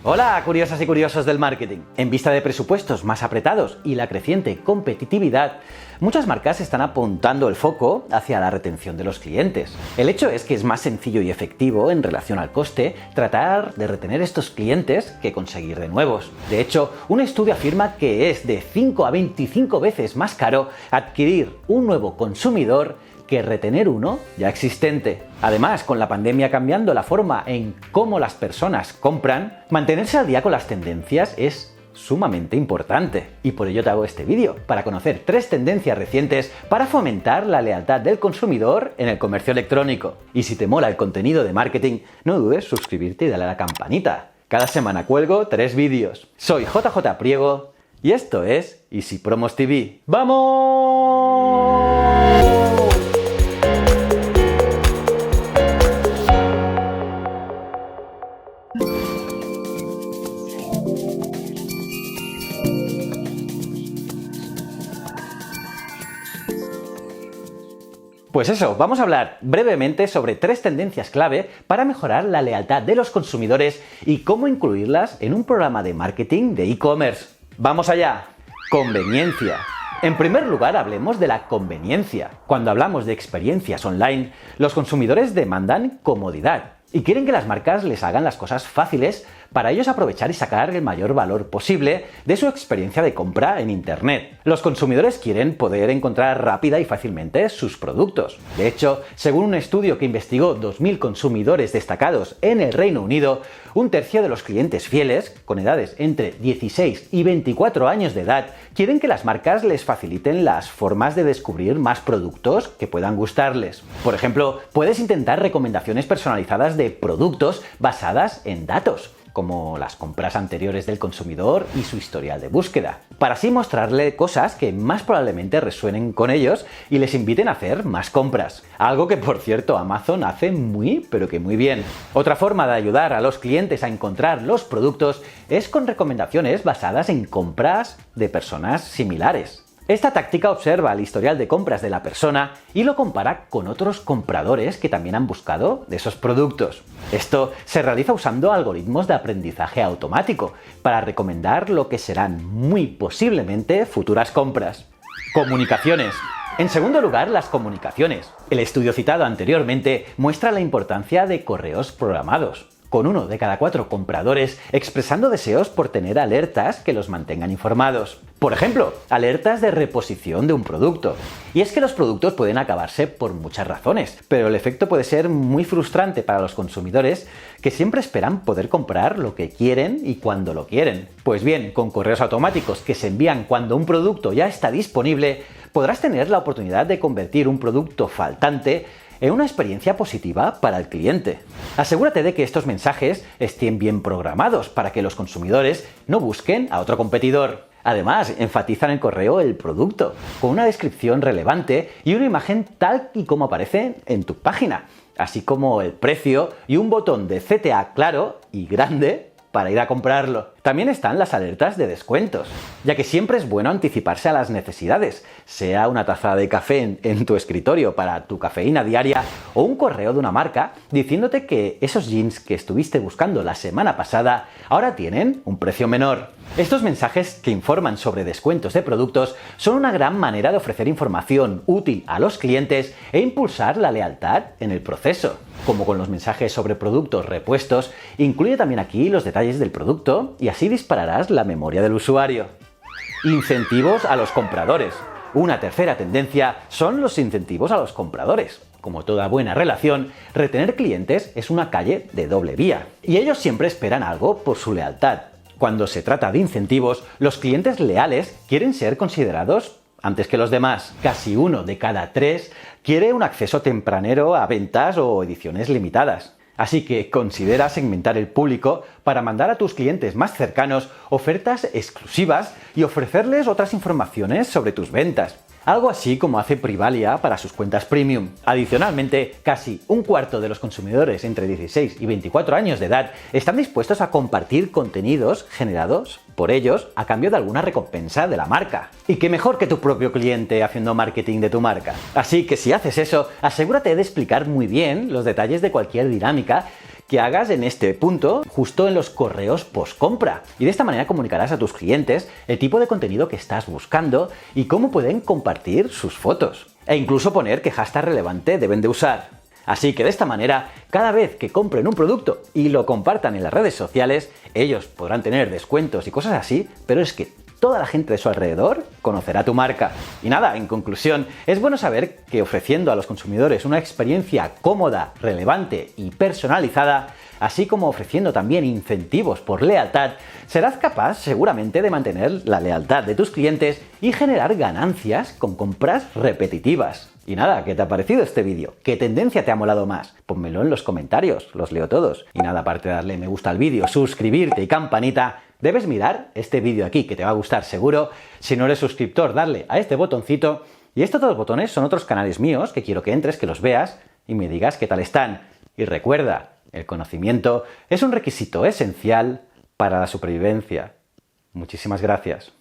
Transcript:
Hola, curiosas y curiosos del marketing. En vista de presupuestos más apretados y la creciente competitividad, muchas marcas están apuntando el foco hacia la retención de los clientes. El hecho es que es más sencillo y efectivo en relación al coste tratar de retener estos clientes que conseguir de nuevos. De hecho, un estudio afirma que es de 5 a 25 veces más caro adquirir un nuevo consumidor que retener uno ya existente. Además, con la pandemia cambiando la forma en cómo las personas compran, mantenerse al día con las tendencias es sumamente importante. Y por ello te hago este vídeo, para conocer 3 tendencias recientes para fomentar la lealtad del consumidor en el comercio electrónico. Y si te mola el contenido de marketing, no dudes suscribirte y darle a la campanita. Cada semana cuelgo 3 vídeos. Soy JJ Priego y esto es Easy Promos TV. ¡Vamos! Pues eso, vamos a hablar brevemente sobre 3 tendencias clave para mejorar la lealtad de los consumidores y cómo incluirlas en un programa de marketing de e-commerce. ¡Vamos allá! Conveniencia. En primer lugar, hablemos de la conveniencia. Cuando hablamos de experiencias online, los consumidores demandan comodidad y quieren que las marcas les hagan las cosas fáciles para ellos aprovechar y sacar el mayor valor posible de su experiencia de compra en Internet. Los consumidores quieren poder encontrar rápida y fácilmente sus productos. De hecho, según un estudio que investigó 2.000 consumidores destacados en el Reino Unido, un tercio de los clientes fieles, con edades entre 16 y 24 años de edad, quieren que las marcas les faciliten las formas de descubrir más productos que puedan gustarles. Por ejemplo, puedes intentar recomendaciones personalizadas de productos basadas en datos, como las compras anteriores del consumidor y su historial de búsqueda, para así mostrarle cosas que más probablemente resuenen con ellos y les inviten a hacer más compras. Algo que, por cierto, Amazon hace muy bien. Otra forma de ayudar a los clientes a encontrar los productos es con recomendaciones basadas en compras de personas similares. Esta táctica observa el historial de compras de la persona y lo compara con otros compradores que también han buscado de esos productos. Esto se realiza usando algoritmos de aprendizaje automático para recomendar lo que serán muy posiblemente futuras compras. Comunicaciones. En segundo lugar, las comunicaciones. El estudio citado anteriormente muestra la importancia de correos programados, con 1 de cada 4 compradores expresando deseos por tener alertas que los mantengan informados. Por ejemplo, alertas de reposición de un producto. Y es que los productos pueden acabarse por muchas razones, pero el efecto puede ser muy frustrante para los consumidores que siempre esperan poder comprar lo que quieren y cuando lo quieren. Pues bien, con correos automáticos que se envían cuando un producto ya está disponible, podrás tener la oportunidad de convertir un producto faltante en una experiencia positiva para el cliente. Asegúrate de que estos mensajes estén bien programados para que los consumidores no busquen a otro competidor. Además, enfatiza en el correo el producto, con una descripción relevante y una imagen tal y como aparece en tu página, así como el precio y un botón de CTA claro y grande para ir a comprarlo. También están las alertas de descuentos, ya que siempre es bueno anticiparse a las necesidades, sea una taza de café en tu escritorio para tu cafeína diaria o un correo de una marca diciéndote que esos jeans que estuviste buscando la semana pasada ahora tienen un precio menor. Estos mensajes que informan sobre descuentos de productos son una gran manera de ofrecer información útil a los clientes e impulsar la lealtad en el proceso. Como con los mensajes sobre productos repuestos, incluye también aquí los detalles del producto y así dispararás la memoria del usuario. Incentivos a los compradores. Una tercera tendencia son los incentivos a los compradores. Como toda buena relación, retener clientes es una calle de doble vía, y ellos siempre esperan algo por su lealtad. Cuando se trata de incentivos, los clientes leales quieren ser considerados antes que los demás. Casi 1 de cada 3 quiere un acceso tempranero a ventas o ediciones limitadas. Así que considera segmentar el público para mandar a tus clientes más cercanos ofertas exclusivas y ofrecerles otras informaciones sobre tus ventas. Algo así como hace Privalia para sus cuentas premium. Adicionalmente, casi un cuarto de los consumidores entre 16 y 24 años de edad están dispuestos a compartir contenidos generados por ellos a cambio de alguna recompensa de la marca. Y qué mejor que tu propio cliente haciendo marketing de tu marca. Así que si haces eso, asegúrate de explicar muy bien los detalles de cualquier dinámica que hagas en este punto justo en los correos post-compra. Y de esta manera comunicarás a tus clientes el tipo de contenido que estás buscando y cómo pueden compartir sus fotos. E incluso poner qué hashtag relevante deben de usar. Así que de esta manera, cada vez que compren un producto y lo compartan en las redes sociales, ellos podrán tener descuentos y cosas así, pero es que toda la gente de su alrededor conocerá tu marca. Y nada, en conclusión, es bueno saber que ofreciendo a los consumidores una experiencia cómoda, relevante y personalizada, así como ofreciendo también incentivos por lealtad, serás capaz seguramente de mantener la lealtad de tus clientes y generar ganancias con compras repetitivas. Y nada, ¿qué te ha parecido este vídeo? ¿Qué tendencia te ha molado más? Pónmelo en los comentarios, los leo todos. Y nada, aparte de darle me gusta al vídeo, suscribirte y campanita, debes mirar este vídeo aquí, que te va a gustar seguro. Si no eres suscriptor, darle a este botoncito. Y estos dos botones son otros canales míos que quiero que entres, que los veas y me digas qué tal están. Y recuerda, el conocimiento es un requisito esencial para la supervivencia. Muchísimas gracias.